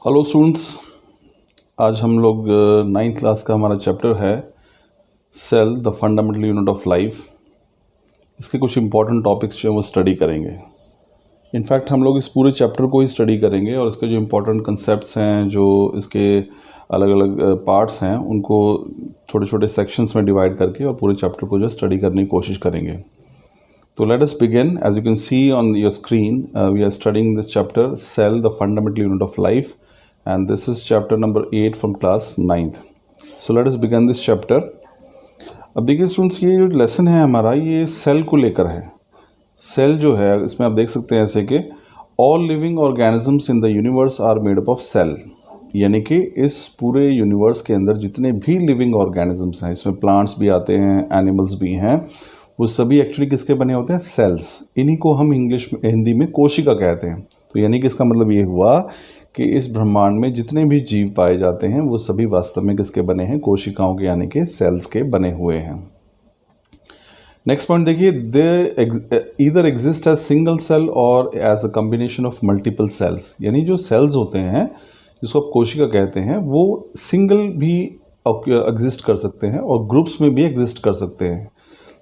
Hello students, आज हम लोग नाइन्थ क्लास का हमारा चैप्टर है cell the fundamental unit of life. इसके कुछ इंपॉर्टेंट टॉपिक्स जो हैं वो स्टडी करेंगे। इनफैक्ट हम लोग इस पूरे चैप्टर को ही स्टडी करेंगे और इसके जो इंपॉर्टेंट कंसेप्ट्स हैं, जो इसके अलग अलग पार्ट्स हैं, उनको छोटे छोटे सेक्शंस में डिवाइड करके और पूरे चैप्टर को जो स्टडी करने की कोशिश करेंगे। तो let us begin. As you can see on your screen, we are studying this chapter, Cell, the Fundamental Unit of Life, and this is chapter number 8 from class 9th. So let us begin this chapter. अब देखिए students, ये जो lesson है हमारा, ये cell को लेकर है। सेल जो है, इसमें आप देख सकते हैं ऐसे कि all living organisms in the universe are made up of cell, यानी कि इस पूरे यूनिवर्स के अंदर जितने भी लिविंग ऑर्गेनिजम्स हैं, इसमें प्लांट्स भी आते हैं, एनिमल्स भी हैं, वो सभी एक्चुअली किसके बने होते हैं? सेल्स। इन्हीं को हम हिंदी में कोशिका कहते हैं। तो यानी कि इसका मतलब ये हुआ कि इस ब्रह्मांड में जितने भी जीव पाए जाते हैं वो सभी वास्तव में किसके बने हैं? कोशिकाओं के, यानी कि सेल्स के बने हुए हैं। नेक्स्ट पॉइंट देखिए, they either exist as single cell और as a combination of multiple cells. यानी जो सेल्स होते हैं, जिसको आप कोशिका कहते हैं, वो सिंगल भी एग्जिस्ट कर सकते हैं और ग्रुप्स में भी एग्जिस्ट कर सकते हैं।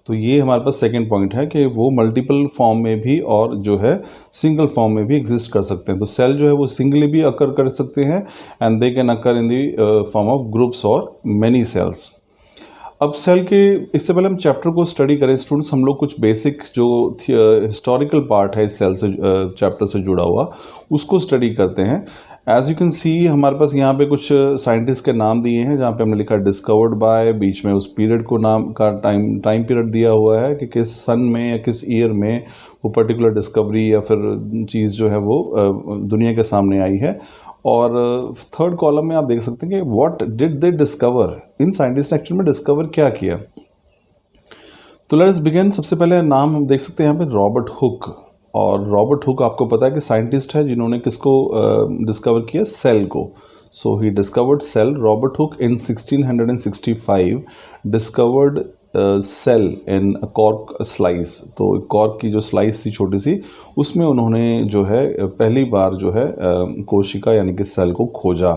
तो ये हमारे पास सेकंड पॉइंट है कि वो मल्टीपल फॉर्म में भी और जो है सिंगल फॉर्म में भी एग्जिस्ट कर सकते हैं। तो सेल जो है वो सिंगली भी अकर कर सकते हैं and they can occur in the form of groups और मेनी सेल्स। अब सेल के, इससे पहले हम चैप्टर को स्टडी करें स्टूडेंट्स, हम लोग कुछ बेसिक जो हिस्टोरिकल पार्ट है इस सेल से चैप्टर से जुड़ा हुआ, उसको स्टडी करते हैं। एज यू कैन सी, हमारे पास यहाँ पे कुछ साइंटिस्ट के नाम दिए हैं, जहाँ पे हमने लिखा डिस्कवर्ड बाय, बीच में उस पीरियड को नाम का टाइम पीरियड दिया हुआ है कि किस सन में या किस ईयर में वो पर्टिकुलर डिस्कवरी या फिर चीज़ जो है वो दुनिया के सामने आई है। और थर्ड कॉलम में आप देख सकते हैं कि what did they discover, in scientist ने एक्चुअली में डिस्कवर क्या किया। तो लेट्स बिगिन। सबसे पहले नाम हम देख सकते हैं यहाँ पे, रॉबर्ट हुक। और रॉबर्ट हुक आपको पता है कि साइंटिस्ट है जिन्होंने किसको डिस्कवर किया? सेल को। So he discovered cell. Robert Hooke in 1665 discovered cell in cork slice. तो कॉर्क की जो स्लाइस थी छोटी सी, उसमें उन्होंने जो है पहली बार जो है कोशिका यानी कि सेल को खोजा।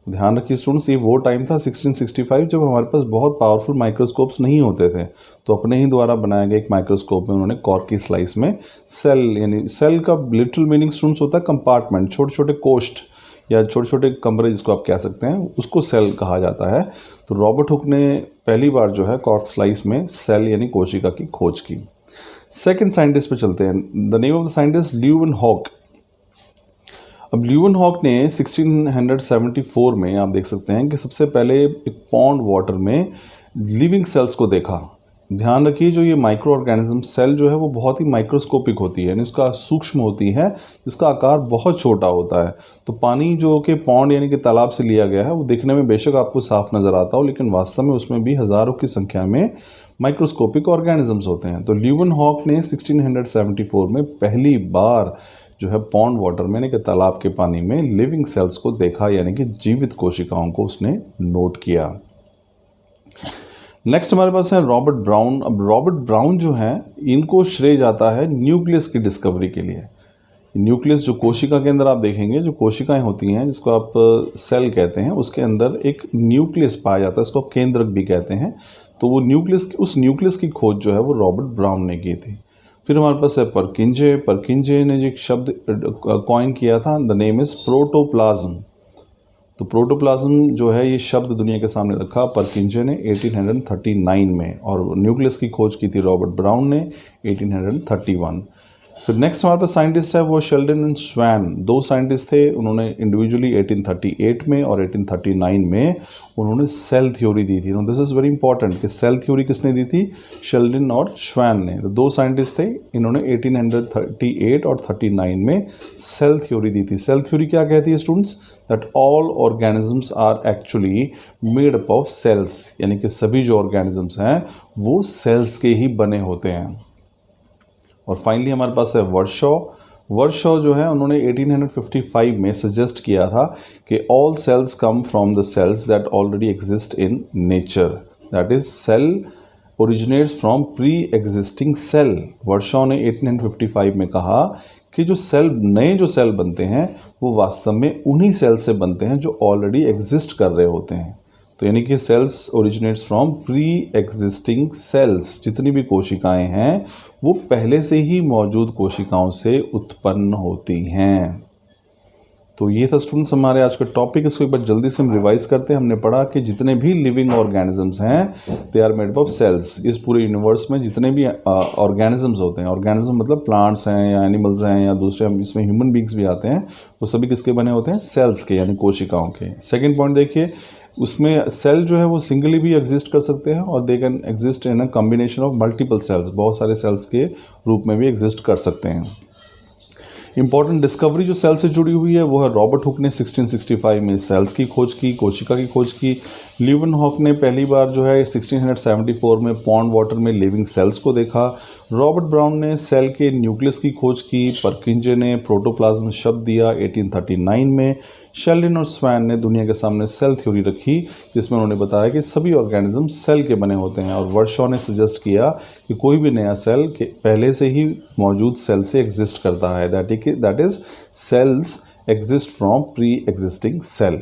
ध्यान रखिए स्टूडेंट्स, ये वो टाइम था 1665 जब हमारे पास बहुत पावरफुल माइक्रोस्कोप्स नहीं होते थे। तो अपने ही द्वारा बनाया गया एक माइक्रोस्कोप में उन्होंने कॉर्क की स्लाइस में सेल, यानी सेल का लिटरल मीनिंग स्टूडेंट्स होता है कंपार्टमेंट, छोटे छोटे कोष्ठ या छोटे छोटे कमरे जिसको आप कह सकते हैं, उसको सेल कहा जाता है। तो रॉबर्ट हुक ने पहली बार जो है कॉर्क स्लाइस में सेल यानी कोशिका की खोज की। सेकेंड साइंटिस्ट पे चलते हैं। The name of the scientist Leeuwenhoek. अब ल्यूवेनहॉक ने 1674 में आप देख सकते हैं कि सबसे पहले एक पॉन्ड वाटर में लिविंग सेल्स को देखा। ध्यान रखिए, जो ये माइक्रो ऑर्गेनिज्म सेल जो है वो बहुत ही माइक्रोस्कोपिक होती है, यानी उसका सूक्ष्म होती है, जिसका आकार बहुत छोटा होता है। तो पानी जो कि पॉन्ड यानी कि तालाब से लिया गया है, वो देखने में बेशक आपको साफ नज़र आता हो, लेकिन वास्तव में उसमें भी हज़ारों की संख्या में माइक्रोस्कोपिक ऑर्गेनिजम्स होते हैं। तो ल्यूवेनहॉक ने 1674 में पहली बार जो है पॉन्ड वाटर में यानी कि तालाब के पानी में लिविंग सेल्स को देखा, यानी कि जीवित कोशिकाओं को उसने नोट किया। नेक्स्ट हमारे पास है रॉबर्ट ब्राउन। अब रॉबर्ट ब्राउन जो है, इनको श्रेय जाता है न्यूक्लियस की डिस्कवरी के लिए। न्यूक्लियस जो कोशिका के अंदर आप देखेंगे, जो कोशिकाएं होती हैं जिसको आप सेल कहते हैं, उसके अंदर एक न्यूक्लियस पाया जाता है, इसको आप केंद्रक भी कहते हैं। तो वो न्यूक्लियस, उस न्यूक्लियस की खोज जो है वो रॉबर्ट ब्राउन ने की थी। फिर हमारे पास है परकिंजे। परकिंजे ने जो एक शब्द कॉइन किया था, द नेम इज़ प्रोटोप्लाज्म। तो प्रोटोप्लाज्म जो है ये शब्द दुनिया के सामने रखा परकिंजे ने 1839 में, और न्यूक्लियस की खोज की थी रॉबर्ट ब्राउन ने 1831। फिर नेक्स्ट हमारे पास साइंटिस्ट है वो शेल्डन एंड स्वैन। दो साइंटिस्ट थे, उन्होंने इंडिविजुअली 1838 में और 1839 में उन्होंने सेल थ्योरी दी थी। दिस इज़ वेरी इंपॉर्टेंट कि सेल थ्योरी किसने दी थी? शेल्डन और स्वैन ने। तो दो साइंटिस्ट थे, इन्होंने 1838 और 39 में सेल थ्योरी दी थी। सेल थ्योरी क्या कहती है students? That all organisms are actually made up of cells, यानी कि सभी जो ऑर्गेनिजम्स हैं वो सेल्स के ही बने होते हैं। और फाइनली हमारे पास है वर्शॉ। वर्शॉ जो है, उन्होंने 1855 में सजेस्ट किया था कि all cells come from the cells that already exist in nature, that is cell originates from pre existing cell. Virchow ने 1855 में कहा कि जो सेल, नए जो सेल बनते हैं वो वास्तव में उन्हीं सेल से बनते हैं जो ऑलरेडी एग्जिस्ट कर रहे होते हैं। तो यानी कि cells originates from pre existing cells. जितनी भी कोशिकाएं हैं वो पहले से ही मौजूद कोशिकाओं से उत्पन्न होती हैं। तो ये था स्टूडेंट्स हमारे आज का टॉपिक। इसको एक बार जल्दी से हम रिवाइज करते हैं। हमने पढ़ा कि जितने भी लिविंग ऑर्गेनिजम्स हैं they are made of cells. इस पूरे यूनिवर्स में जितने भी ऑर्गेनिजम्स होते हैं, ऑर्गेनिज्म मतलब प्लांट्स हैं या एनिमल्स हैं या दूसरे, हम इसमें ह्यूमन बींग्स भी आते हैं, वो सभी किसके बने होते हैं? सेल्स के, यानी कोशिकाओं के। सेकेंड पॉइंट देखिए, उसमें सेल जो है वो सिंगली भी एग्जिस्ट कर सकते हैं और they can exist in a combination of multiple cells. बहुत सारे सेल्स के रूप में भी एग्जिस्ट कर सकते हैं। इंपॉर्टेंट डिस्कवरी जो सेल से जुड़ी हुई है वो है, रॉबर्ट हुक ने 1665 में सेल्स की खोज की, कोशिका की खोज की। ल्यूवेनहॉक ने पहली बार जो है 1674 में पॉन्ड वाटर में लिविंग सेल्स को देखा। रॉबर्ट ब्राउन ने सेल के न्यूक्लियस की खोज की। परकिंजे ने प्रोटोप्लाज्म शब्द दिया 1839 में। शेल्डन और स्वैन ने दुनिया के सामने सेल थ्योरी रखी, जिसमें उन्होंने बताया कि सभी ऑर्गेनिज्म सेल के बने होते हैं। और वर्शॉ ने सजेस्ट किया कि कोई भी नया सेल के पहले से ही मौजूद सेल से एग्जिस्ट करता है, that is cells exist from pre existing cell.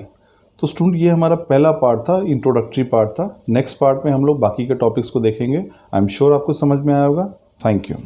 तो स्टूडेंट ये हमारा पहला पार्ट था, इंट्रोडक्टरी पार्ट था। नेक्स्ट पार्ट में हम लोग बाकी के टॉपिक्स को देखेंगे। आई एम श्योर आपको समझ में आया होगा। Thank you.